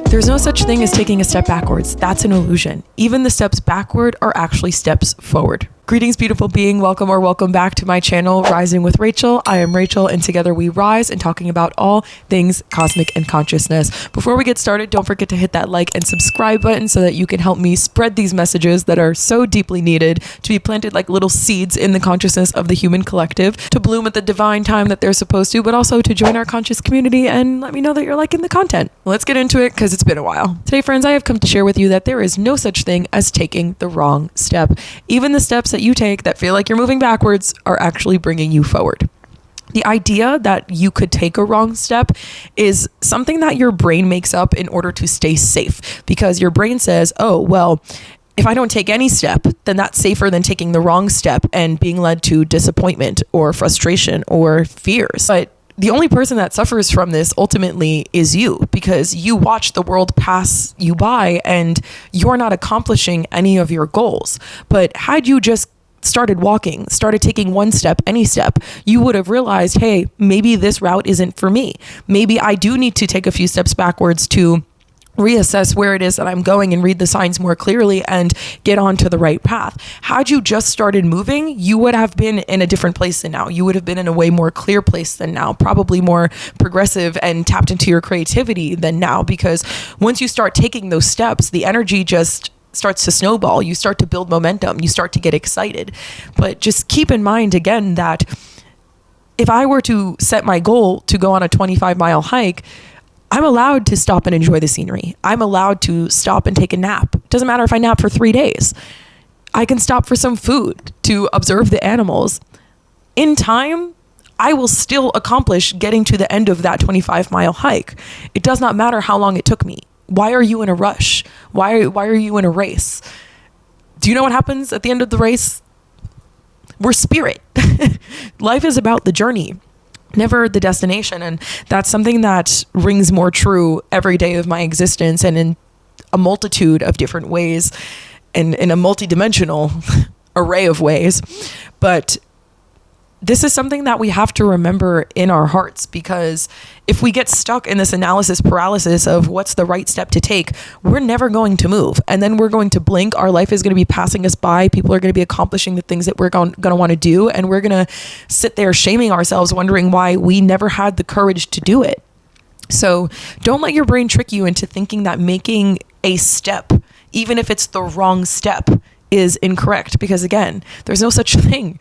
There's no such thing as taking a step backwards. That's an illusion. Even the steps backward are actually steps forward. Greetings, beautiful being. Welcome or welcome back to my channel, Rising with Rachel. I am Rachel, and together we rise and talking about all things cosmic and consciousness. Before we get started, don't forget to hit that like and subscribe button so that you can help me spread these messages that are so deeply needed to be planted like little seeds in the consciousness of the human collective, to bloom at the divine time that they're supposed to, but also to join our conscious community and let me know that you're liking the content. Let's get into it because it's been a while. Today, friends, I have come to share with you that there is no such thing as taking the wrong step. Even the steps that you take that feel like you're moving backwards are actually bringing you forward. The idea that you could take a wrong step is something that your brain makes up in order to stay safe, because your brain says, oh, well, if I don't take any step, then that's safer than taking the wrong step and being led to disappointment or frustration or fears. But the only person that suffers from this ultimately is you, because you watch the world pass you by and you're not accomplishing any of your goals. But had you just started walking, started taking one step, any step, you would have realized, hey, maybe this route isn't for me. Maybe I do need to take a few steps backwards to reassess where it is that I'm going and read the signs more clearly and get onto the right path. Had you just started moving, you would have been in a different place than now. You would have been in a way more clear place than now, probably more progressive and tapped into your creativity than now, because once you start taking those steps, the energy just starts to snowball. You start to build momentum. You start to get excited. But just keep in mind again that if I were to set my goal to go on a 25-mile hike, I'm allowed to stop and enjoy the scenery. I'm allowed to stop and take a nap. It doesn't matter if I nap for 3 days. I can stop for some food to observe the animals. In time, I will still accomplish getting to the end of that 25-mile hike. It does not matter how long it took me. Why are you in a rush? Why are you in a race? Do you know what happens at the end of the race? We're spirit. Life is about the journey, never the destination. And that's something that rings more true every day of my existence, and in a multitude of different ways and in a multidimensional array of ways. But this is something that we have to remember in our hearts, because if we get stuck in this analysis paralysis of what's the right step to take, we're never going to move. And then we're going to blink. Our life is going to be passing us by. People are going to be accomplishing the things that we're going to want to do. And we're going to sit there shaming ourselves, wondering why we never had the courage to do it. So don't let your brain trick you into thinking that making a step, even if it's the wrong step, is incorrect, because again, there's no such thing.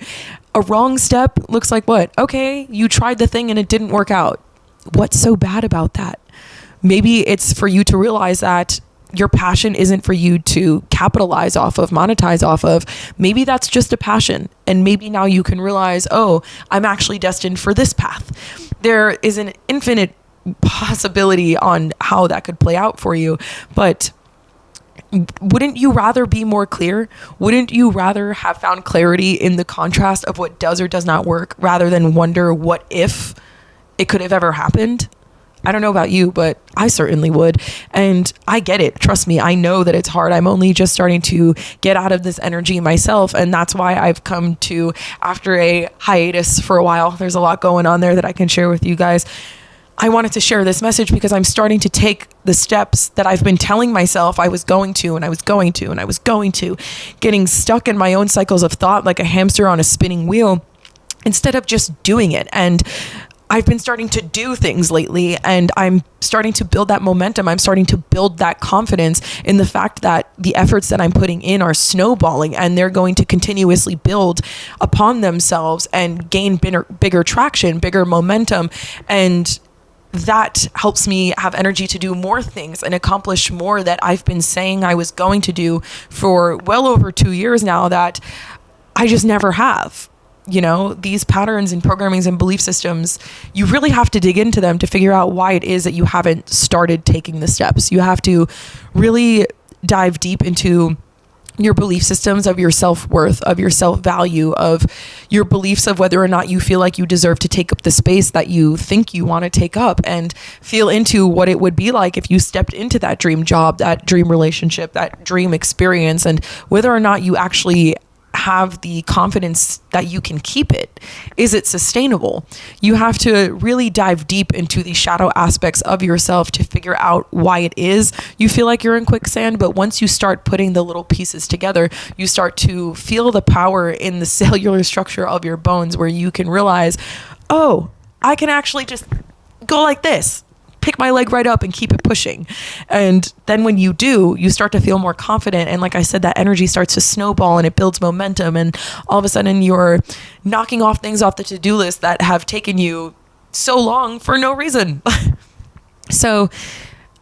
A wrong step looks like what? Okay, you tried the thing and it didn't work out. What's so bad about that? Maybe it's for you to realize that your passion isn't for you to capitalize off of, monetize off of. Maybe that's just a passion. And maybe now you can realize, oh, I'm actually destined for this path. There is an infinite possibility on how that could play out for you. But wouldn't you rather be more clear? Wouldn't you rather have found clarity in the contrast of what does or does not work, rather than wonder what if it could have ever happened? I don't know about you, but I certainly would. And I get it. Trust me. I know that it's hard. I'm only just starting to get out of this energy myself. And that's why I've come to, after a hiatus for a while, there's a lot going on there that I can share with you guys. I wanted to share this message because I'm starting to take the steps that I've been telling myself I was going to, and I was going to, and I was going to, getting stuck in my own cycles of thought like a hamster on a spinning wheel, instead of just doing it. And I've been starting to do things lately, and I'm starting to build that momentum. I'm starting to build that confidence in the fact that the efforts that I'm putting in are snowballing, and they're going to continuously build upon themselves and gain bigger traction, bigger momentum. And that helps me have energy to do more things and accomplish more that I've been saying I was going to do for well over 2 years now that I just never have. You know, these patterns and programmings and belief systems, you really have to dig into them to figure out why it is that you haven't started taking the steps. You have to really dive deep into your belief systems of your self-worth, of your self-value, of your beliefs of whether or not you feel like you deserve to take up the space that you think you want to take up, and feel into what it would be like if you stepped into that dream job, that dream relationship, that dream experience, and whether or not you actually have the confidence that you can keep it? Is it sustainable? You have to really dive deep into the shadow aspects of yourself to figure out why it is you feel like you're in quicksand. But once you start putting the little pieces together, you start to feel the power in the cellular structure of your bones, where you can realize, oh, I can actually just go like this, pick my leg right up and keep it pushing. And then when you do, you start to feel more confident. And like I said, that energy starts to snowball and it builds momentum. And all of a sudden you're knocking off things off the to-do list that have taken you so long for no reason. So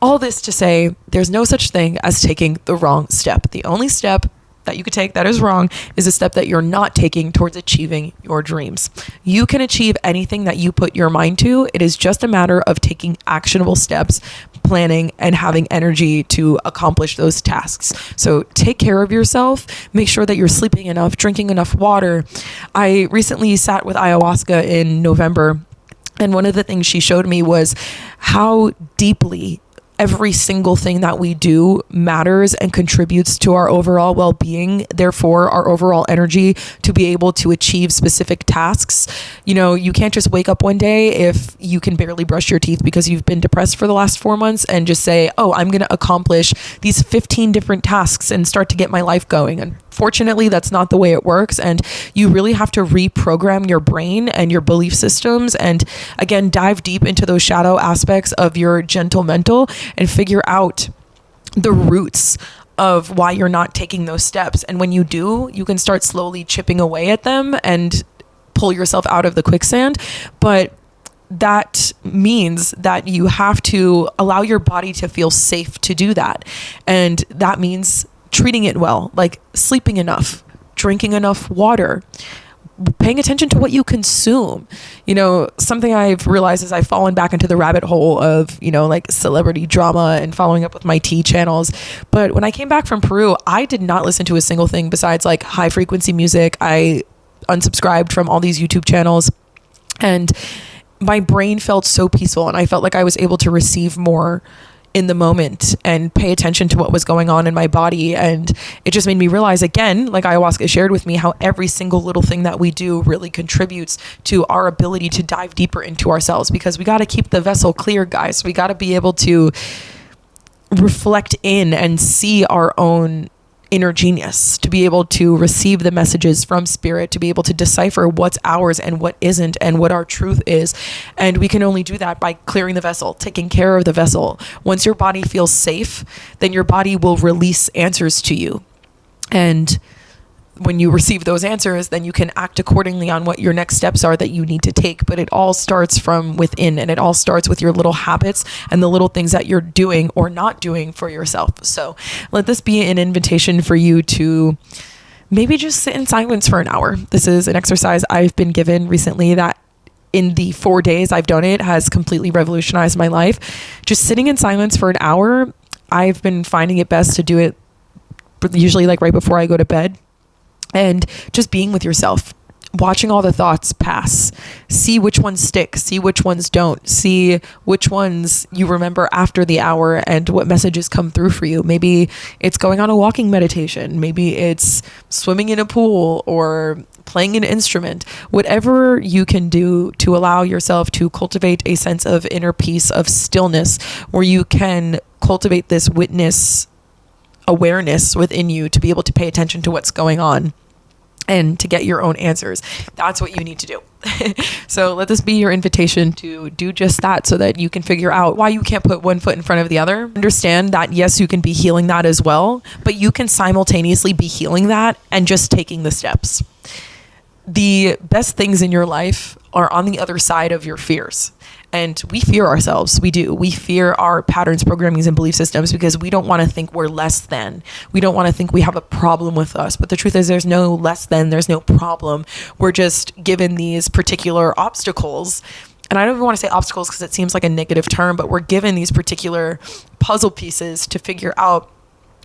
all this to say, there's no such thing as taking the wrong step. The only step that you could take that is wrong is a step that you're not taking towards achieving your dreams. You can achieve anything that you put your mind to. It is just a matter of taking actionable steps, planning, and having energy to accomplish those tasks. So take care of yourself. Make sure that you're sleeping enough, drinking enough water. I recently sat with ayahuasca in November, and one of the things she showed me was how deeply every single thing that we do matters and contributes to our overall well-being, therefore our overall energy to be able to achieve specific tasks. You know, you can't just wake up one day if you can barely brush your teeth because you've been depressed for the last 4 months and just say, oh, I'm going to accomplish these 15 different tasks and start to get my life going. Unfortunately, that's not the way it works. And you really have to reprogram your brain and your belief systems. And again, dive deep into those shadow aspects of your gentle mental and figure out the roots of why you're not taking those steps. And when you do, you can start slowly chipping away at them and pull yourself out of the quicksand. But that means that you have to allow your body to feel safe to do that. And that means treating it well, like sleeping enough, drinking enough water, paying attention to what you consume. You know, something I've realized is I've fallen back into the rabbit hole of, you know, like celebrity drama and following up with my tea channels. But when I came back from Peru, I did not listen to a single thing besides like high frequency music. I unsubscribed from all these YouTube channels, and my brain felt so peaceful, and I felt like I was able to receive more in the moment and pay attention to what was going on in my body. And it just made me realize, again, like ayahuasca shared with me, how every single little thing that we do really contributes to our ability to dive deeper into ourselves, because we got to keep the vessel clear, guys. We got to be able to reflect in and see our own inner genius, to be able to receive the messages from spirit, to be able to decipher what's ours and what isn't, and what our truth is. And we can only do that by clearing the vessel, taking care of the vessel. Once your body feels safe, then your body will release answers to you. And when you receive those answers, then you can act accordingly on what your next steps are that you need to take. But it all starts from within, and it all starts with your little habits and the little things that you're doing or not doing for yourself. So let this be an invitation for you to maybe just sit in silence for an hour. This is an exercise I've been given recently that in the 4 days I've done it has completely revolutionized my life. Just sitting in silence for an hour. I've been finding it best to do it usually like right before I go to bed. And just being with yourself, watching all the thoughts pass, see which ones stick, see which ones don't, see which ones you remember after the hour and what messages come through for you. Maybe it's going on a walking meditation. Maybe it's swimming in a pool or playing an instrument. Whatever you can do to allow yourself to cultivate a sense of inner peace, of stillness, where you can cultivate this witness awareness within you to be able to pay attention to what's going on and to get your own answers. That's what you need to do. So let this be your invitation to do just that, so that you can figure out why you can't put one foot in front of the other. Understand that, yes, you can be healing that as well, but you can simultaneously be healing that and just taking the steps. The best things in your life are on the other side of your fears. And we fear ourselves. We do. We fear our patterns, programmings, and belief systems because we don't want to think we're less than. We don't want to think we have a problem with us. But the truth is, there's no less than, there's no problem. We're just given these particular obstacles. And I don't even want to say obstacles because it seems like a negative term, but we're given these particular puzzle pieces to figure out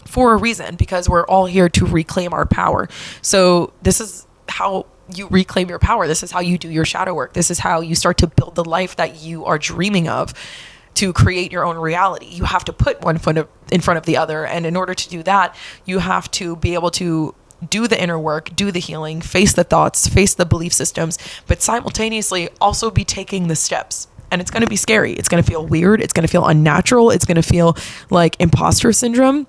for a reason, because we're all here to reclaim our power. So this is how you reclaim your power. This is how you do your shadow work. This is how you start to build the life that you are dreaming of, to create your own reality. You have to put one foot in front of the other. And in order to do that, you have to be able to do the inner work, do the healing, face the thoughts, face the belief systems, but simultaneously also be taking the steps. And it's going to be scary. It's going to feel weird. It's going to feel unnatural. It's going to feel like imposter syndrome.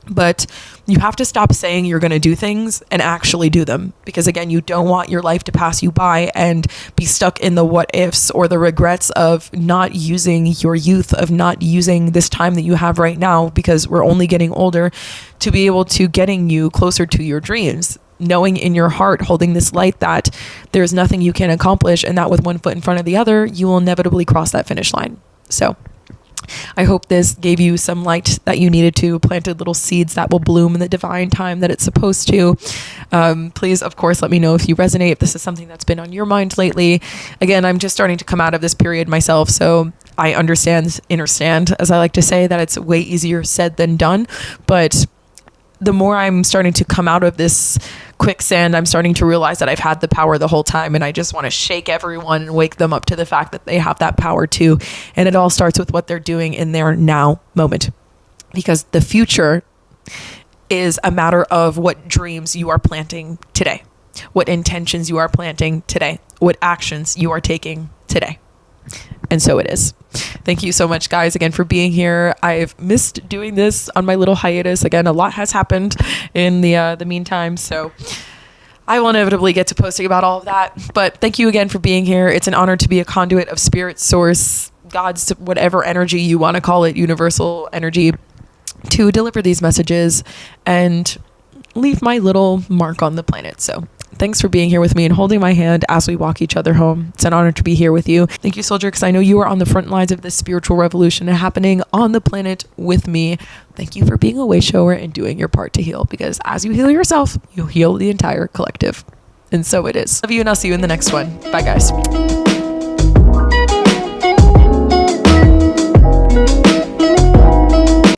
But you have to stop saying you're going to do things and actually do them. Because again, you don't want your life to pass you by and be stuck in the what ifs or the regrets of not using your youth, of not using this time that you have right now, because we're only getting older, to be able to getting you closer to your dreams. Knowing in your heart, holding this light that there's nothing you can accomplish, and that with one foot in front of the other, you will inevitably cross that finish line. So I hope this gave you some light that you needed to, planted little seeds that will bloom in the divine time that it's supposed to. Please, of course, let me know if you resonate, if this is something that's been on your mind lately. Again, I'm just starting to come out of this period myself, so I understand, as I like to say, that it's way easier said than done. But the more I'm starting to come out of this quicksand, I'm starting to realize that I've had the power the whole time, and I just want to shake everyone and wake them up to the fact that they have that power too. And it all starts with what they're doing in their now moment, because the future is a matter of what dreams you are planting today, what intentions you are planting today, what actions you are taking today. And so it is. Thank you so much, guys, again, for being here. I've missed doing this on my little hiatus. Again, a lot has happened in the meantime, so I will inevitably get to posting about all of that. But thank you again for being here. It's an honor to be a conduit of spirit, source, God's, whatever energy you want to call it, universal energy, to deliver these messages and leave my little mark on the planet. So thanks for being here with me and holding my hand as we walk each other home. It's an honor to be here with you. Thank you, soldier, because I know you are on the front lines of this spiritual revolution happening on the planet with me. Thank you for being a way shower and doing your part to heal, because as you heal yourself, you'll heal the entire collective. And so it is. Love you, and I'll see you in the next one. Bye, guys.